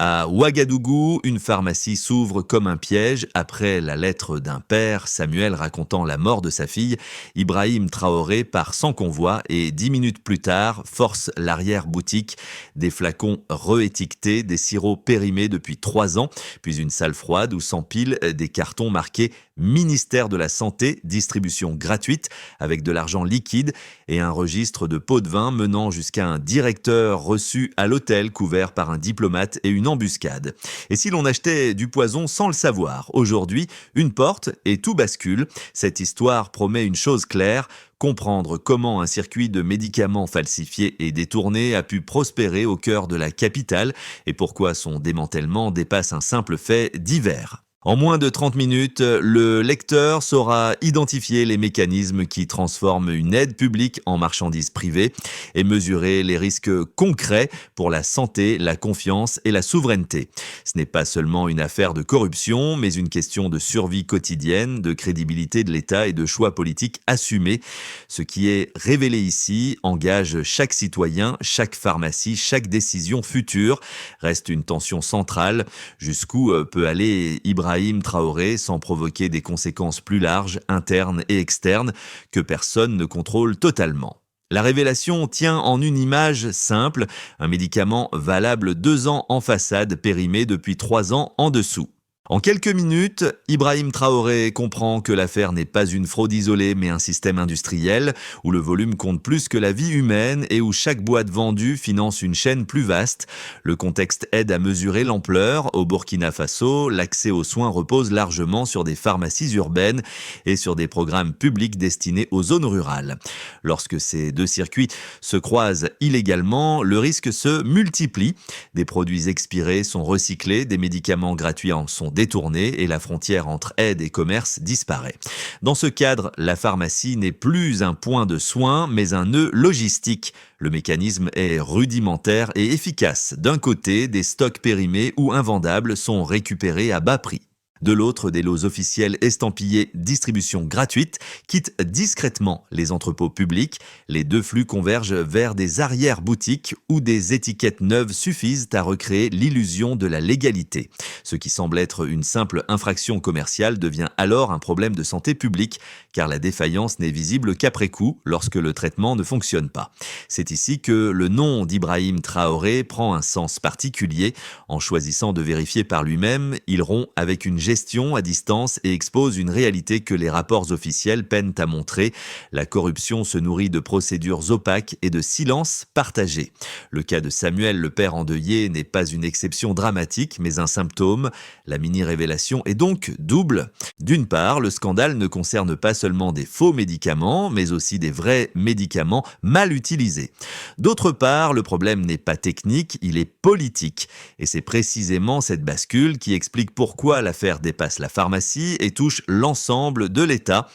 À Ouagadougou, une pharmacie s'ouvre comme un piège après la lettre d'un père, Samuel racontant la mort de sa fille. Ibrahim Traoré part sans convoi et 10 minutes plus tard force l'arrière-boutique. Des flacons réétiquetés, des sirops périmés depuis 3 ans, puis une salle froide où s'empilent des cartons marqués Ministère de la Santé, distribution gratuite avec de l'argent liquide et un registre de pots de vin menant jusqu'à un directeur reçu à l'hôtel couvert par un diplomate et une embuscade. Et si l'on achetait du poison sans le savoir? Aujourd'hui, une porte et tout bascule. Cette histoire promet une chose claire: comprendre comment un circuit de médicaments falsifiés et détournés a pu prospérer au cœur de la capitale et pourquoi son démantèlement dépasse un simple fait divers. En moins de 30 minutes, le lecteur saura identifier les mécanismes qui transforment une aide publique en marchandise privée et mesurer les risques concrets pour la santé, la confiance et la souveraineté. Ce n'est pas seulement une affaire de corruption, mais une question de survie quotidienne, de crédibilité de l'État et de choix politiques assumés. Ce qui est révélé ici engage chaque citoyen, chaque pharmacie, chaque décision future. Reste une tension centrale. Jusqu'où peut aller Ibrahim Traoré sans provoquer des conséquences plus larges, internes et externes, que personne ne contrôle totalement. La révélation tient en une image simple, un médicament valable 2 ans en façade, périmé depuis 3 ans en dessous. En quelques minutes, Ibrahim Traoré comprend que l'affaire n'est pas une fraude isolée, mais un système industriel où le volume compte plus que la vie humaine et où chaque boîte vendue finance une chaîne plus vaste. Le contexte aide à mesurer l'ampleur. Au Burkina Faso, l'accès aux soins repose largement sur des pharmacies urbaines et sur des programmes publics destinés aux zones rurales. Lorsque ces deux circuits se croisent illégalement, le risque se multiplie. Des produits expirés sont recyclés, des médicaments gratuits en sont détournés et la frontière entre aide et commerce disparaît. Dans ce cadre, la pharmacie n'est plus un point de soins, mais un nœud logistique. Le mécanisme est rudimentaire et efficace. D'un côté, des stocks périmés ou invendables sont récupérés à bas prix. De l'autre, des lots officiels estampillés distribution gratuite quittent discrètement les entrepôts publics. Les deux flux convergent vers des arrière-boutiques où des étiquettes neuves suffisent à recréer l'illusion de la légalité. Ce qui semble être une simple infraction commerciale devient alors un problème de santé publique, car la défaillance n'est visible qu'après coup, lorsque le traitement ne fonctionne pas. C'est ici que le nom d'Ibrahim Traoré prend un sens particulier. En choisissant de vérifier par lui-même, il rompt avec une gestion à distance et expose une réalité que les rapports officiels peinent à montrer. La corruption se nourrit de procédures opaques et de silences partagés. Le cas de Samuel, le père endeuillé, n'est pas une exception dramatique, mais un symptôme. La mini-révélation est donc double. D'une part, le scandale ne concerne pas seulement des faux médicaments, mais aussi des vrais médicaments mal utilisés. D'autre part, le problème n'est pas technique, il est politique. Et c'est précisément cette bascule qui explique pourquoi l'affaire dépasse la pharmacie et touche l'ensemble de l'État.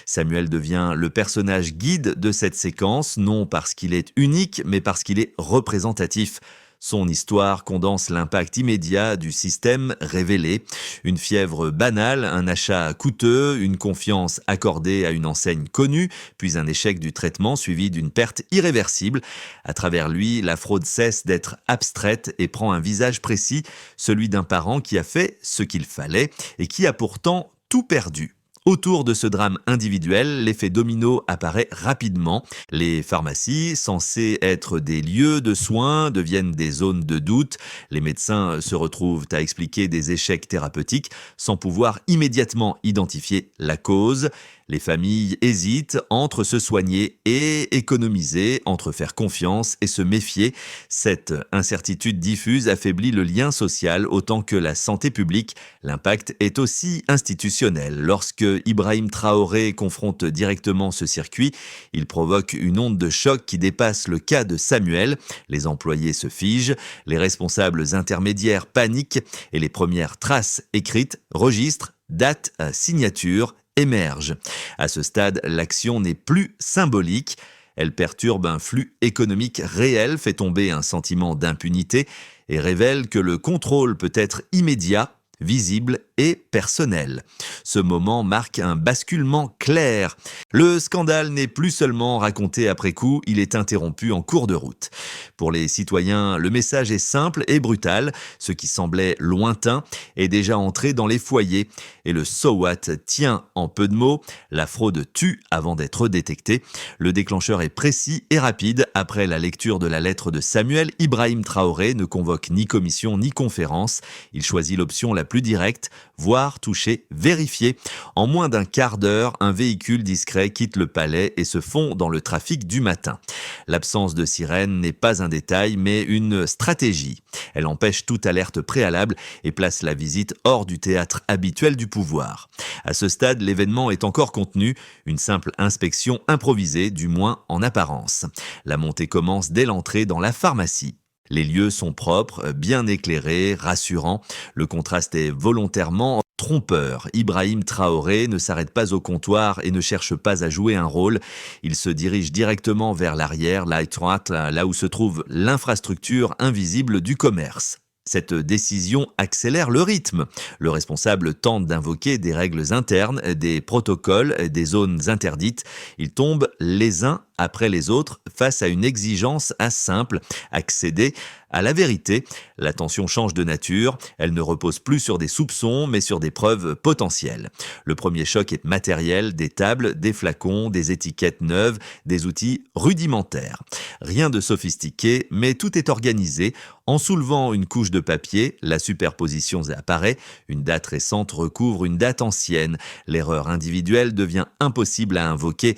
Samuel devient le personnage guide de cette séquence, non parce qu'il est unique, mais parce qu'il est représentatif. Son histoire condense l'impact immédiat du système révélé. Une fièvre banale, un achat coûteux, une confiance accordée à une enseigne connue, puis un échec du traitement suivi d'une perte irréversible. À travers lui, la fraude cesse d'être abstraite et prend un visage précis, celui d'un parent qui a fait ce qu'il fallait et qui a pourtant tout perdu. Autour de ce drame individuel, l'effet domino apparaît rapidement. Les pharmacies, censées être des lieux de soins, deviennent des zones de doute. Les médecins se retrouvent à expliquer des échecs thérapeutiques sans pouvoir immédiatement identifier la cause. Les familles hésitent entre se soigner et économiser, entre faire confiance et se méfier. Cette incertitude diffuse affaiblit le lien social autant que la santé publique. L'impact est aussi institutionnel. Lorsque Ibrahim Traoré confronte directement ce circuit, il provoque une onde de choc qui dépasse le cas de Samuel. Les employés se figent, les responsables intermédiaires paniquent et les premières traces écrites, registres, dates, signatures émergent. À ce stade, l'action n'est plus symbolique. Elle perturbe un flux économique réel, fait tomber un sentiment d'impunité et révèle que le contrôle peut être immédiat visible et personnel. Ce moment marque un basculement clair. Le scandale n'est plus seulement raconté après coup, il est interrompu en cours de route. Pour les citoyens, le message est simple et brutal. Ce qui semblait lointain est déjà entré dans les foyers. Et le so what tient en peu de mots. La fraude tue avant d'être détectée. Le déclencheur est précis et rapide. Après la lecture de la lettre de Samuel, Ibrahim Traoré ne convoque ni commission ni conférence. Il choisit l'option la plus directe, voir, toucher, vérifier. En moins d'un quart d'heure, un véhicule discret quitte le palais et se fond dans le trafic du matin. L'absence de sirène n'est pas un détail, mais une stratégie. Elle empêche toute alerte préalable et place la visite hors du théâtre habituel du pouvoir. À ce stade, l'événement est encore contenu, une simple inspection improvisée, du moins en apparence. La montée commence dès l'entrée dans la pharmacie. Les lieux sont propres, bien éclairés, rassurants. Le contraste est volontairement trompeur. Ibrahim Traoré ne s'arrête pas au comptoir et ne cherche pas à jouer un rôle. Il se dirige directement vers l'arrière, la droite, là où se trouve l'infrastructure invisible du commerce. Cette décision accélère le rythme. Le responsable tente d'invoquer des règles internes, des protocoles, des zones interdites. Ils tombent les uns après les autres face à une exigence simple, accéder à la vérité. La tension change de nature, elle ne repose plus sur des soupçons mais sur des preuves potentielles. Le premier choc est matériel, des tables, des flacons, des étiquettes neuves, des outils rudimentaires. Rien de sophistiqué, mais tout est organisé. En soulevant une couche de papier, la superposition apparaît, une date récente recouvre une date ancienne. L'erreur individuelle devient impossible à invoquer.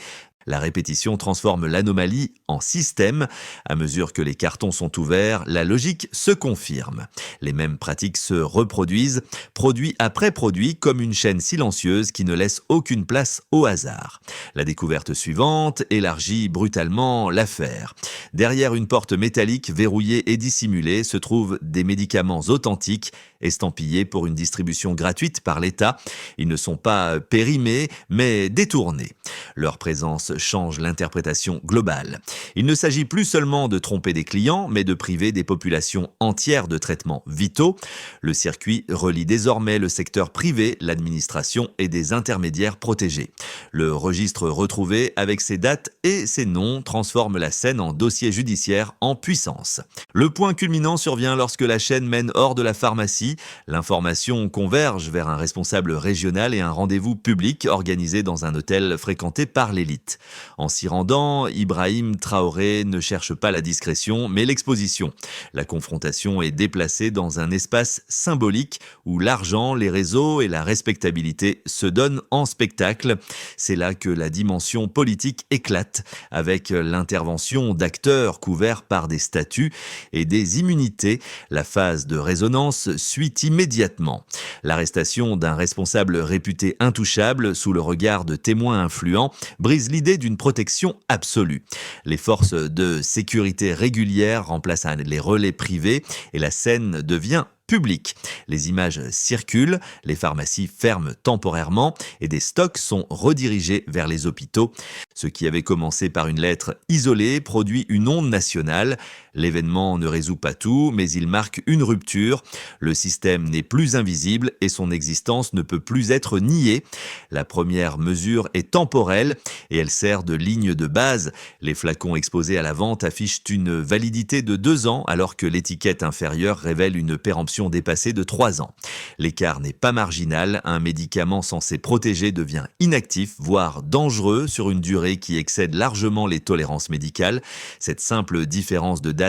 La répétition transforme l'anomalie en système. À mesure que les cartons sont ouverts, la logique se confirme. Les mêmes pratiques se reproduisent, produit après produit, comme une chaîne silencieuse qui ne laisse aucune place au hasard. La découverte suivante élargit brutalement l'affaire. Derrière une porte métallique verrouillée et dissimulée se trouvent des médicaments authentiques, estampillés pour une distribution gratuite par l'État. Ils ne sont pas périmés, mais détournés. Leur présence change l'interprétation globale. Il ne s'agit plus seulement de tromper des clients, mais de priver des populations entières de traitements vitaux. Le circuit relie désormais le secteur privé, l'administration et des intermédiaires protégés. Le registre retrouvé avec ses dates et ses noms transforme la scène en dossier judiciaire en puissance. Le point culminant survient lorsque la chaîne mène hors de la pharmacie. L'information converge vers un responsable régional et un rendez-vous public organisé dans un hôtel fréquenté par l'élite. En s'y rendant, Ibrahim Traoré ne cherche pas la discrétion, mais l'exposition. La confrontation est déplacée dans un espace symbolique où l'argent, les réseaux et la respectabilité se donnent en spectacle. C'est là que la dimension politique éclate, avec l'intervention d'acteurs couverts par des statuts et des immunités. La phase de résonance suit immédiatement. L'arrestation d'un responsable réputé intouchable sous le regard de témoins influents brise l'idée d'une protection absolue. Les forces de sécurité régulières remplacent les relais privés et la scène devient public. Les images circulent, les pharmacies ferment temporairement et des stocks sont redirigés vers les hôpitaux. Ce qui avait commencé par une lettre isolée produit une onde nationale. L'événement ne résout pas tout, mais il marque une rupture. Le système n'est plus invisible et son existence ne peut plus être niée. La première mesure est temporelle et elle sert de ligne de base. Les flacons exposés à la vente affichent une validité de 2 ans alors que l'étiquette inférieure révèle une péremption dépassée de 3 ans. L'écart n'est pas marginal, un médicament censé protéger devient inactif, voire dangereux sur une durée qui excède largement les tolérances médicales. Cette simple différence de date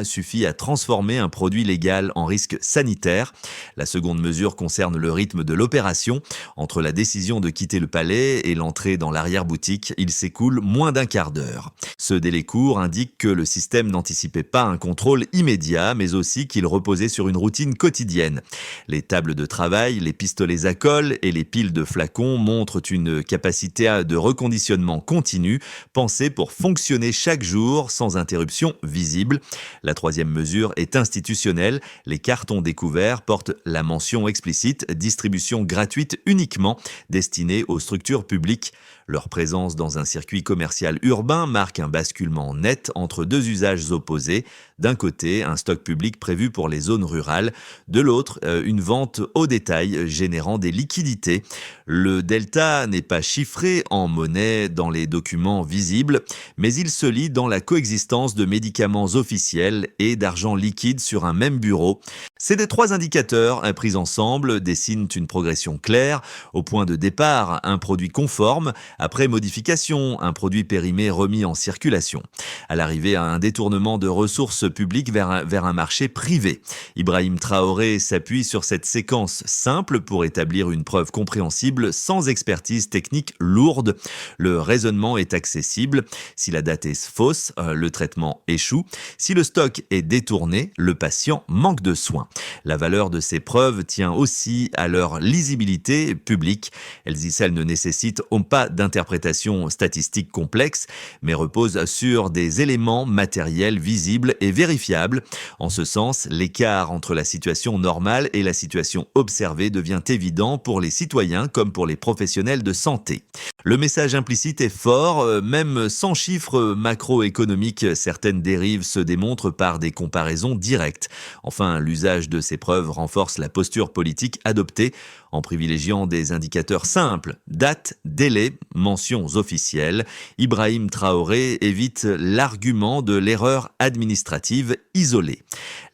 suffit à transformer un produit légal en risque sanitaire. La seconde mesure concerne le rythme de l'opération. Entre la décision de quitter le palais et l'entrée dans l'arrière-boutique, il s'écoule moins d'un quart d'heure. Ce délai court indique que le système n'anticipait pas un contrôle immédiat, mais aussi qu'il reposait sur une routine quotidienne. Les tables de travail, les pistolets à colle et les piles de flacons montrent une capacité de reconditionnement continu, pensée pour fonctionner chaque jour sans interruption visible. La troisième mesure est institutionnelle. Les cartons découverts portent la mention explicite « distribution gratuite uniquement » destinée aux structures publiques. Leur présence dans un circuit commercial urbain marque un basculement net entre deux usages opposés. D'un côté, un stock public prévu pour les zones rurales, générale. De l'autre, une vente au détail générant des liquidités. Le delta n'est pas chiffré en monnaie dans les documents visibles, mais il se lit dans la coexistence de médicaments officiels et d'argent liquide sur un même bureau. Ces trois indicateurs pris ensemble dessinent une progression claire. Au point de départ, un produit conforme. Après modification, un produit périmé remis en circulation. À l'arrivée, un détournement de ressources publiques vers un marché privé. Ibrahim Traoré s'appuie sur cette séquence simple pour établir une preuve compréhensible sans expertise technique lourde. Le raisonnement est accessible. Si la date est fausse, le traitement échoue. Si le stock est détourné, le patient manque de soins. La valeur de ces preuves tient aussi à leur lisibilité publique. Elles ne nécessitent pas d'interprétation statistique complexe, mais reposent sur des éléments matériels visibles et vérifiables. En ce sens, l'écart entre la situation normale et la situation observée devient évident pour les citoyens comme pour les professionnels de santé. Le message implicite est fort, même sans chiffres macroéconomiques, certaines dérives se démontrent par des comparaisons directes. Enfin, l'usage de ces preuves renforce la posture politique adoptée en privilégiant des indicateurs simples, date, délai, mentions officielles. Ibrahim Traoré évite l'argument de l'erreur administrative isolée.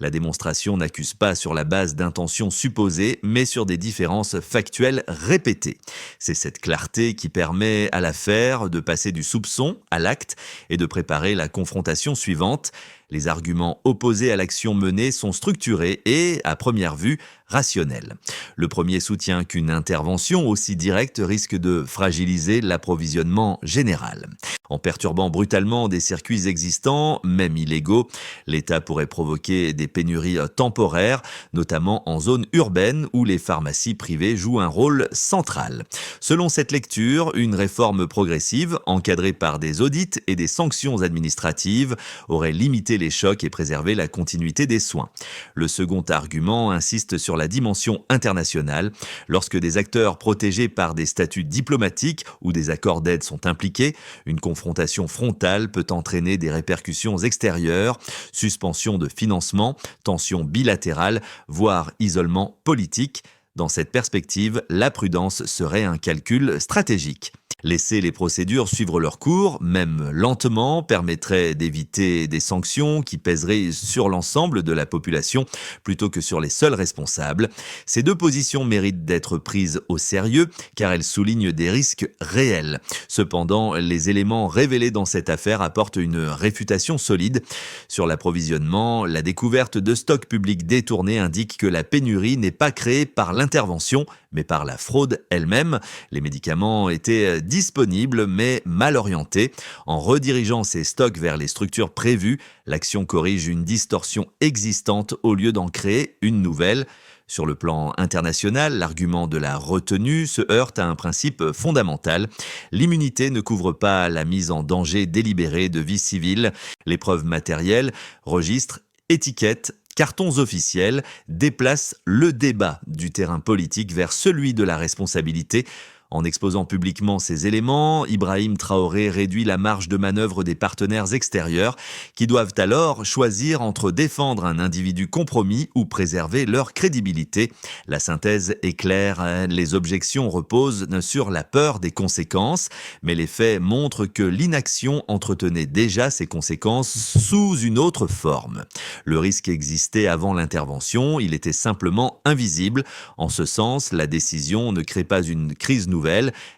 La démonstration n'accuse pas sur la base d'intentions supposées, mais sur des différences factuelles répétées. C'est cette clarté qui permet à l'affaire de passer du soupçon à l'acte et de préparer la confrontation suivante. Les arguments opposés à l'action menée sont structurés et, à première vue, rationnels. Le premier soutient qu'une intervention aussi directe risque de fragiliser l'approvisionnement général. En perturbant brutalement des circuits existants, même illégaux, l'État pourrait provoquer des pénuries temporaires, notamment en zone urbaine où les pharmacies privées jouent un rôle central. Selon cette lecture, une réforme progressive, encadrée par des audits et des sanctions administratives, aurait limité les chocs et préservé la continuité des soins. Le second argument insiste sur la dimension internationale. Lorsque des acteurs protégés par des statuts diplomatiques ou des accords d'aide sont impliqués, une confrontation frontale peut entraîner des répercussions extérieures, suspension de financement, tensions bilatérales, voire isolement politique. Dans cette perspective, la prudence serait un calcul stratégique. Laisser les procédures suivre leur cours, même lentement, permettrait d'éviter des sanctions qui pèseraient sur l'ensemble de la population plutôt que sur les seuls responsables. Ces deux positions méritent d'être prises au sérieux car elles soulignent des risques réels. Cependant, les éléments révélés dans cette affaire apportent une réfutation solide. Sur l'approvisionnement, la découverte de stocks publics détournés indique que la pénurie n'est pas créée par l'intervention, mais par la fraude elle-même. Les médicaments étaient disponibles mais mal orientés. En redirigeant ces stocks vers les structures prévues, l'action corrige une distorsion existante au lieu d'en créer une nouvelle. Sur le plan international, l'argument de la retenue se heurte à un principe fondamental. L'immunité ne couvre pas la mise en danger délibérée de vie civile. Les preuves matérielles, registres, étiquettes, cartons officiels déplacent le débat du terrain politique vers celui de la responsabilité. En exposant publiquement ces éléments, Ibrahim Traoré réduit la marge de manœuvre des partenaires extérieurs qui doivent alors choisir entre défendre un individu compromis ou préserver leur crédibilité. La synthèse est claire, les objections reposent sur la peur des conséquences, mais les faits montrent que l'inaction entretenait déjà ces conséquences sous une autre forme. Le risque existait avant l'intervention, il était simplement invisible. En ce sens, la décision ne crée pas une crise nouvelle,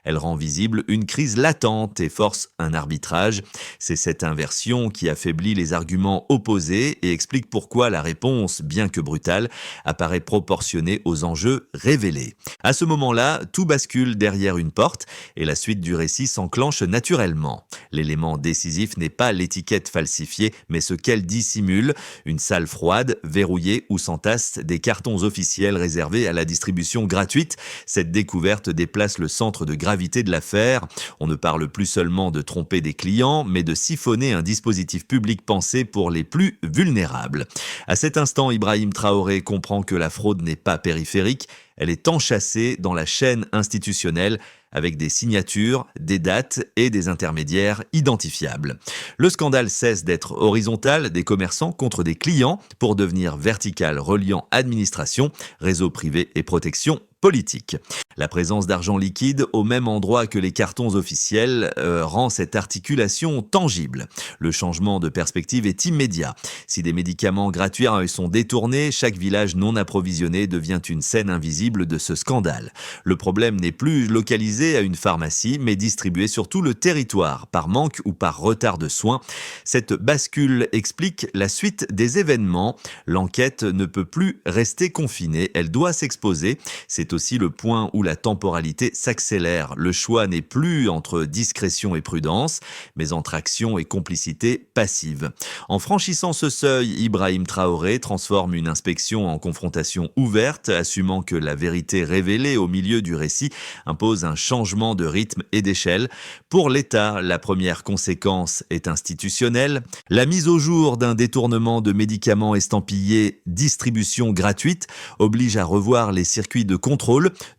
elle rend visible une crise latente et force un arbitrage. C'est cette inversion qui affaiblit les arguments opposés et explique pourquoi la réponse, bien que brutale, apparaît proportionnée aux enjeux révélés. À ce moment-là, tout bascule derrière une porte et la suite du récit s'enclenche naturellement. L'élément décisif n'est pas l'étiquette falsifiée, mais ce qu'elle dissimule, une salle froide, verrouillée où s'entassent des cartons officiels réservés à la distribution gratuite. Cette découverte déplace le le centre de gravité de l'affaire. On ne parle plus seulement de tromper des clients, mais de siphonner un dispositif public pensé pour les plus vulnérables. À cet instant, Ibrahim Traoré comprend que la fraude n'est pas périphérique, elle est enchâssée dans la chaîne institutionnelle avec des signatures, des dates et des intermédiaires identifiables. Le scandale cesse d'être horizontal, des commerçants contre des clients, pour devenir vertical, reliant administration, réseau privé et protection politique. La présence d'argent liquide au même endroit que les cartons officiels rend cette articulation tangible. Le changement de perspective est immédiat. Si des médicaments gratuits sont détournés, chaque village non approvisionné devient une scène invisible de ce scandale. Le problème n'est plus localisé à une pharmacie, mais distribué sur tout le territoire, par manque ou par retard de soins. Cette bascule explique la suite des événements. L'enquête ne peut plus rester confinée, elle doit s'exposer. C'est aussi le point où la temporalité s'accélère. Le choix n'est plus entre discrétion et prudence, mais entre action et complicité passive. En franchissant ce seuil, Ibrahim Traoré transforme une inspection en confrontation ouverte, assumant que la vérité révélée au milieu du récit impose un changement de rythme et d'échelle. Pour l'État, la première conséquence est institutionnelle. La mise au jour d'un détournement de médicaments estampillés « distribution gratuite » oblige à revoir les circuits de contrôle,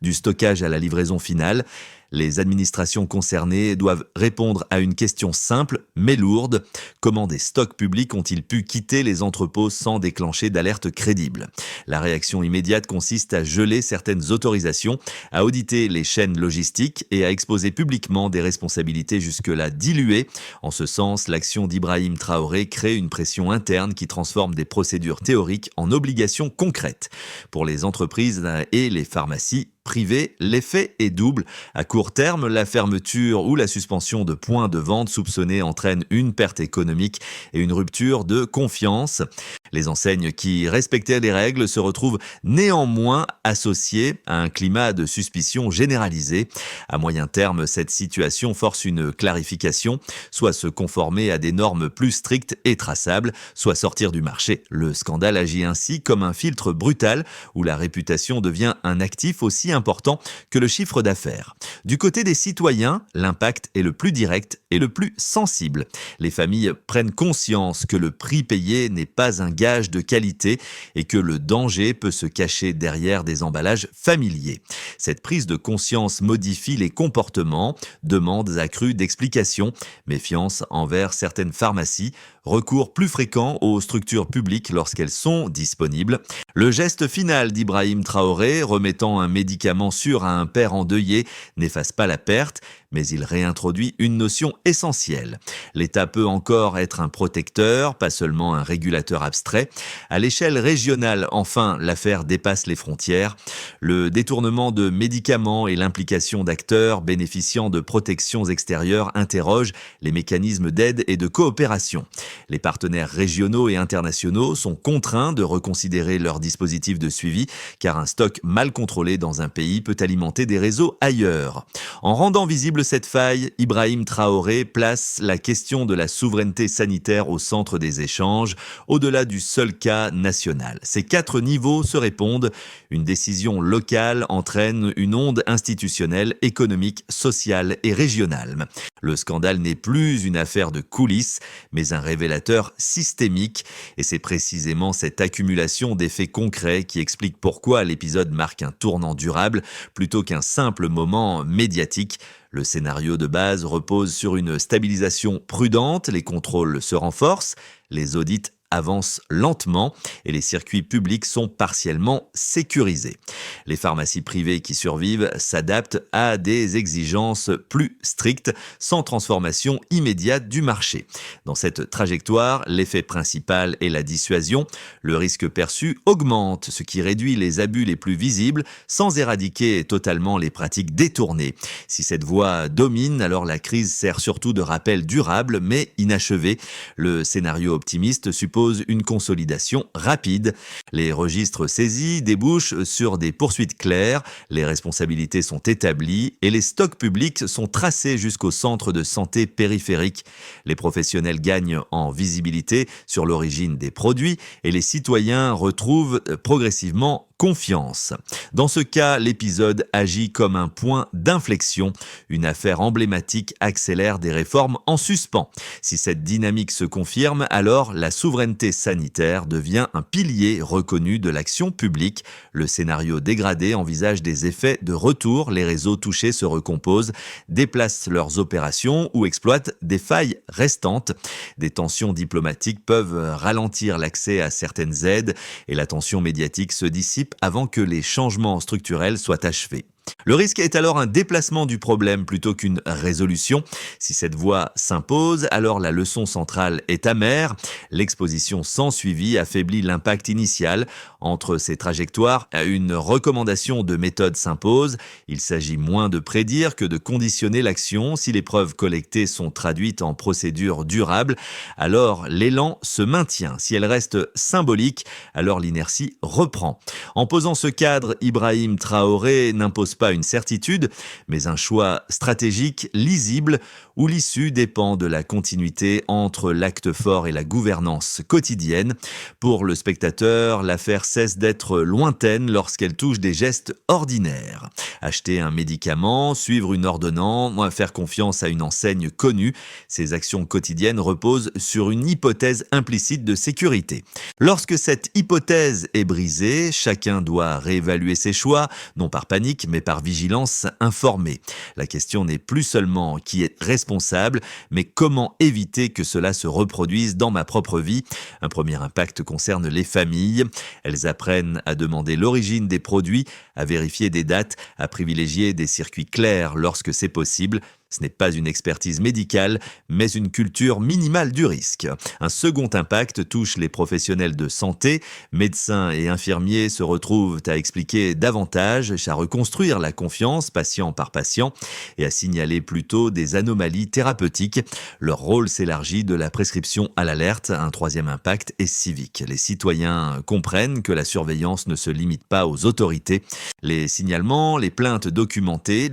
du stockage à la livraison finale. Les administrations concernées doivent répondre à une question simple mais lourde. Comment des stocks publics ont-ils pu quitter les entrepôts sans déclencher d'alerte crédible ? La réaction immédiate consiste à geler certaines autorisations, à auditer les chaînes logistiques et à exposer publiquement des responsabilités jusque-là diluées. En ce sens, l'action d'Ibrahim Traoré crée une pression interne qui transforme des procédures théoriques en obligations concrètes. Pour les entreprises et les pharmacies privées, l'effet est double. À court terme, la fermeture ou la suspension de points de vente soupçonnés entraîne une perte économique et une rupture de confiance. Les enseignes qui respectaient les règles se retrouvent néanmoins associées à un climat de suspicion généralisé. À moyen terme, cette situation force une clarification, soit se conformer à des normes plus strictes et traçables, soit sortir du marché. Le scandale agit ainsi comme un filtre brutal où la réputation devient un actif aussi important que le chiffre d'affaires. Du côté des citoyens, l'impact est le plus direct et le plus sensible. Les familles prennent conscience que le prix payé n'est pas un gage de qualité et que le danger peut se cacher derrière des emballages familiers. Cette prise de conscience modifie les comportements, demandes accrues d'explications, méfiance envers certaines pharmacies, recours plus fréquent aux structures publiques lorsqu'elles sont disponibles. Le geste final d'Ibrahim Traoré, remettant un médicament sûr à un père endeuillé, n'efface pas la perte, mais il réintroduit une notion essentielle. L'État peut encore être un protecteur, pas seulement un régulateur abstrait. À l'échelle régionale, enfin, l'affaire dépasse les frontières. Le détournement de médicaments et l'implication d'acteurs bénéficiant de protections extérieures interrogent les mécanismes d'aide et de coopération. Les partenaires régionaux et internationaux sont contraints de reconsidérer leurs dispositifs de suivi, car un stock mal contrôlé dans un pays peut alimenter des réseaux ailleurs. En rendant visible cette faille, Ibrahim Traoré place la question de la souveraineté sanitaire au centre des échanges, au-delà du seul cas national. Ces 4 niveaux se répondent. Une décision locale entraîne une onde institutionnelle, économique, sociale et régionale. Le scandale n'est plus une affaire de coulisses, mais un révélateur systémique. Et c'est précisément cette accumulation d'effets concrets qui explique pourquoi l'épisode marque un tournant durable plutôt qu'un simple moment médiatique. Le scénario de base repose sur une stabilisation prudente, les contrôles se renforcent, les audits avancent lentement et les circuits publics sont partiellement sécurisés. Les pharmacies privées qui survivent s'adaptent à des exigences plus strictes, sans transformation immédiate du marché. Dans cette trajectoire, l'effet principal est la dissuasion. Le risque perçu augmente, ce qui réduit les abus les plus visibles, sans éradiquer totalement les pratiques détournées. Si cette voie domine, alors la crise sert surtout de rappel durable, mais inachevé. Le scénario optimiste suppose une consolidation rapide. Les registres saisis débouchent sur des poursuites claires, les responsabilités sont établies et les stocks publics sont tracés jusqu'au centre de santé périphérique. Les professionnels gagnent en visibilité sur l'origine des produits et les citoyens retrouvent progressivement confiance. Dans ce cas, l'épisode agit comme un point d'inflexion. Une affaire emblématique accélère des réformes en suspens. Si cette dynamique se confirme, alors la souveraineté sanitaire devient un pilier reconnu de l'action publique. Le scénario dégradé envisage des effets de retour. Les réseaux touchés se recomposent, déplacent leurs opérations ou exploitent des failles restantes. Des tensions diplomatiques peuvent ralentir l'accès à certaines aides et la tension médiatique se dissipe avant que les changements structurels soient achevés. Le risque est alors un déplacement du problème plutôt qu'une résolution. Si cette voie s'impose, alors la leçon centrale est amère. L'exposition sans suivi affaiblit l'impact initial. Entre ces trajectoires, une recommandation de méthode s'impose. Il s'agit moins de prédire que de conditionner l'action. Si les preuves collectées sont traduites en procédures durables, alors l'élan se maintient. Si elle reste symbolique, alors l'inertie reprend. En posant ce cadre, Ibrahim Traoré n'impose pas une certitude, mais un choix stratégique, lisible, où l'issue dépend de la continuité entre l'acte fort et la gouvernance quotidienne. Pour le spectateur, l'affaire cesse d'être lointaine lorsqu'elle touche des gestes ordinaires. Acheter un médicament, suivre une ordonnance, faire confiance à une enseigne connue, ces actions quotidiennes reposent sur une hypothèse implicite de sécurité. Lorsque cette hypothèse est brisée, chacun doit réévaluer ses choix, non par panique, mais par vigilance informée. La question n'est plus seulement qui est responsable, mais comment éviter que cela se reproduise dans ma propre vie. Un premier impact concerne les familles. Elles apprennent à demander l'origine des produits, à vérifier des dates, à privilégier des circuits clairs lorsque c'est possible. Ce n'est pas une expertise médicale, mais une culture minimale du risque. Un second impact touche les professionnels de santé. Médecins et infirmiers se retrouvent à expliquer davantage, à reconstruire la confiance patient par patient et à signaler plutôt des anomalies thérapeutiques. Leur rôle s'élargit de la prescription à l'alerte. Un troisième impact est civique. Les citoyens comprennent que la surveillance ne se limite pas aux autorités. Les signalements, les plaintes documentées,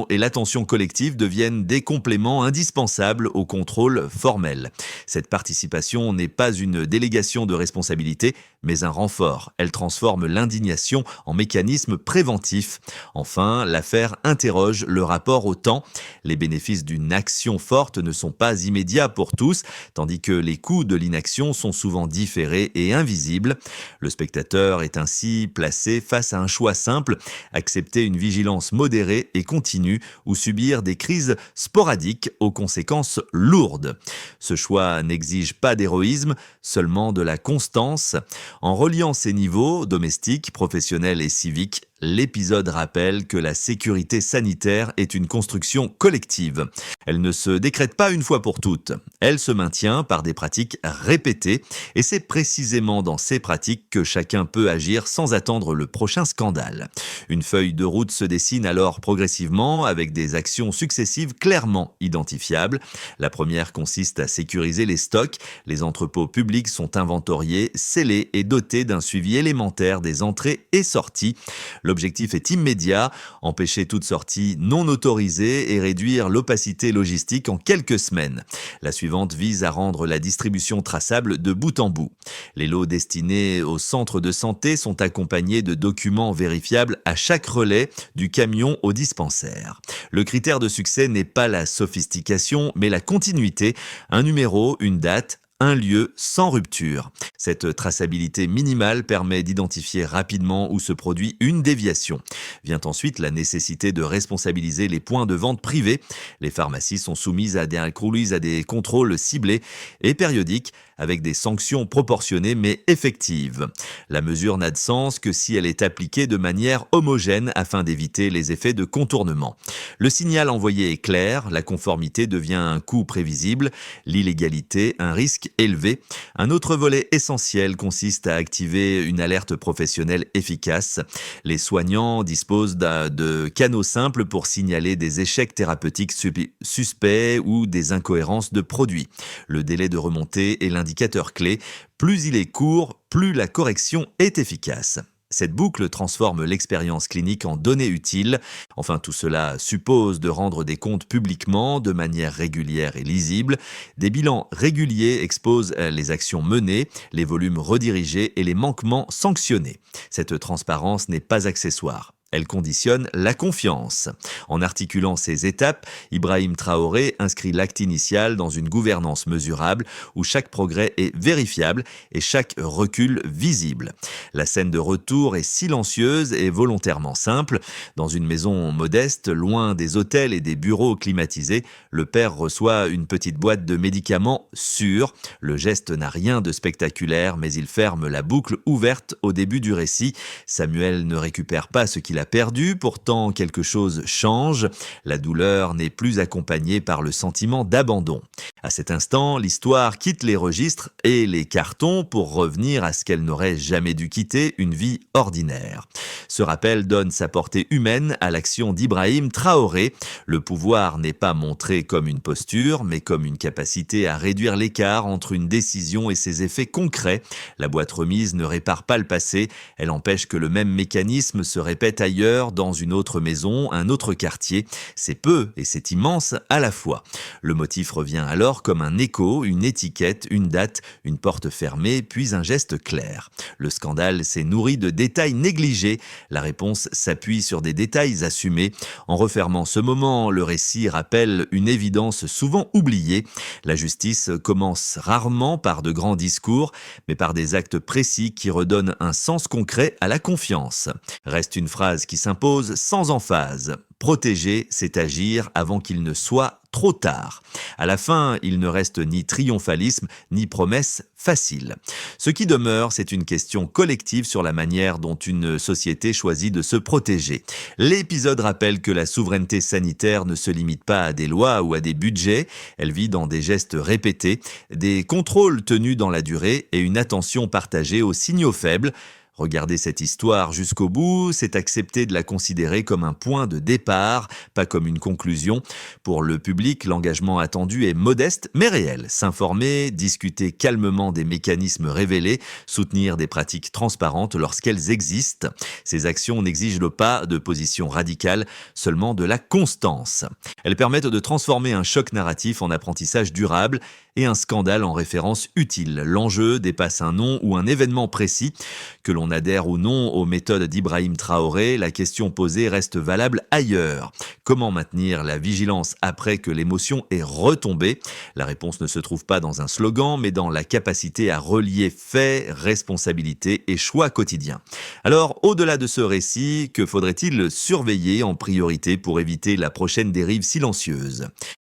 et l'attention collective deviennent des compléments indispensables au contrôle formel. Cette participation n'est pas une délégation de responsabilité, mais un renfort. Elle transforme l'indignation en mécanisme préventif. Enfin, l'affaire interroge le rapport au temps. Les bénéfices d'une action forte ne sont pas immédiats pour tous, tandis que les coûts de l'inaction sont souvent différés et invisibles. Le spectateur est ainsi placé face à un choix simple, accepter une vigilance modérée et continue ou subir des crises sporadiques aux conséquences lourdes. Ce choix n'exige pas d'héroïsme, seulement de la constance. En reliant ces niveaux, domestiques, professionnels et civiques, l'épisode rappelle que la sécurité sanitaire est une construction collective. Elle ne se décrète pas une fois pour toutes. Elle se maintient par des pratiques répétées et c'est précisément dans ces pratiques que chacun peut agir sans attendre le prochain scandale. Une feuille de route se dessine alors progressivement avec des actions successives clairement identifiables. La première consiste à sécuriser les stocks. Les entrepôts publics sont inventoriés, scellés et dotés d'un suivi élémentaire des entrées et sorties. L'objectif est immédiat, empêcher toute sortie non autorisée et réduire l'opacité logistique en quelques semaines. La suivante vise à rendre la distribution traçable de bout en bout. Les lots destinés aux centres de santé sont accompagnés de documents vérifiables à chaque relais, du camion au dispensaire. Le critère de succès n'est pas la sophistication, mais la continuité, un numéro, une date, un lieu sans rupture. Cette traçabilité minimale permet d'identifier rapidement où se produit une déviation. Vient ensuite la nécessité de responsabiliser les points de vente privés. Les pharmacies sont soumises à des contrôles ciblés et périodiques avec des sanctions proportionnées mais effectives. La mesure n'a de sens que si elle est appliquée de manière homogène afin d'éviter les effets de contournement. Le signal envoyé est clair, la conformité devient un coût prévisible, l'illégalité un risque élevé. Un autre volet essentiel consiste à activer une alerte professionnelle efficace. Les soignants disposent de canaux simples pour signaler des échecs thérapeutiques suspects ou des incohérences de produits. Le délai de remontée est l'indicateur clé. Plus il est court, plus la correction est efficace. Cette boucle transforme l'expérience clinique en données utiles. Enfin, tout cela suppose de rendre des comptes publiquement, de manière régulière et lisible. Des bilans réguliers exposent les actions menées, les volumes redirigés et les manquements sanctionnés. Cette transparence n'est pas accessoire. Elle conditionne la confiance. En articulant ces étapes, Ibrahim Traoré inscrit l'acte initial dans une gouvernance mesurable où chaque progrès est vérifiable et chaque recul visible. La scène de retour est silencieuse et volontairement simple. Dans une maison modeste, loin des hôtels et des bureaux climatisés, le père reçoit une petite boîte de médicaments sûrs. Le geste n'a rien de spectaculaire, mais il ferme la boucle ouverte au début du récit. Samuel ne récupère pas ce qu'il a perdu, pourtant quelque chose change. La douleur n'est plus accompagnée par le sentiment d'abandon. À cet instant, l'histoire quitte les registres et les cartons pour revenir à ce qu'elle n'aurait jamais dû quitter, une vie ordinaire. Ce rappel donne sa portée humaine à l'action d'Ibrahim Traoré. Le pouvoir n'est pas montré comme une posture, mais comme une capacité à réduire l'écart entre une décision et ses effets concrets. La boîte remise ne répare pas le passé, elle empêche que le même mécanisme se répète ailleurs, dans une autre maison, un autre quartier. C'est peu et c'est immense à la fois. Le motif revient alors comme un écho, une étiquette, une date, une porte fermée, puis un geste clair. Le scandale s'est nourri de détails négligés. La réponse s'appuie sur des détails assumés. En refermant ce moment, le récit rappelle une évidence souvent oubliée. La justice commence rarement par de grands discours, mais par des actes précis qui redonnent un sens concret à la confiance. Reste une phrase qui s'impose sans emphase. Protéger, c'est agir avant qu'il ne soit trop tard. À la fin, il ne reste ni triomphalisme, ni promesse facile. Ce qui demeure, c'est une question collective sur la manière dont une société choisit de se protéger. L'épisode rappelle que la souveraineté sanitaire ne se limite pas à des lois ou à des budgets, elle vit dans des gestes répétés, des contrôles tenus dans la durée et une attention partagée aux signaux faibles. Regarder cette histoire jusqu'au bout, c'est accepter de la considérer comme un point de départ, pas comme une conclusion. Pour le public, l'engagement attendu est modeste mais réel. S'informer, discuter calmement des mécanismes révélés, soutenir des pratiques transparentes lorsqu'elles existent. Ces actions n'exigent pas de position radicale, seulement de la constance. Elles permettent de transformer un choc narratif en apprentissage durable et un scandale en référence utile. L'enjeu dépasse un nom ou un événement précis. Que l'on adhère ou non aux méthodes d'Ibrahim Traoré, la question posée reste valable ailleurs. Comment maintenir la vigilance après que l'émotion est retombée ? La réponse ne se trouve pas dans un slogan, mais dans la capacité à relier faits, responsabilités et choix quotidiens. Alors, au-delà de ce récit, que faudrait-il surveiller en priorité pour éviter la prochaine dérive silencieuse ?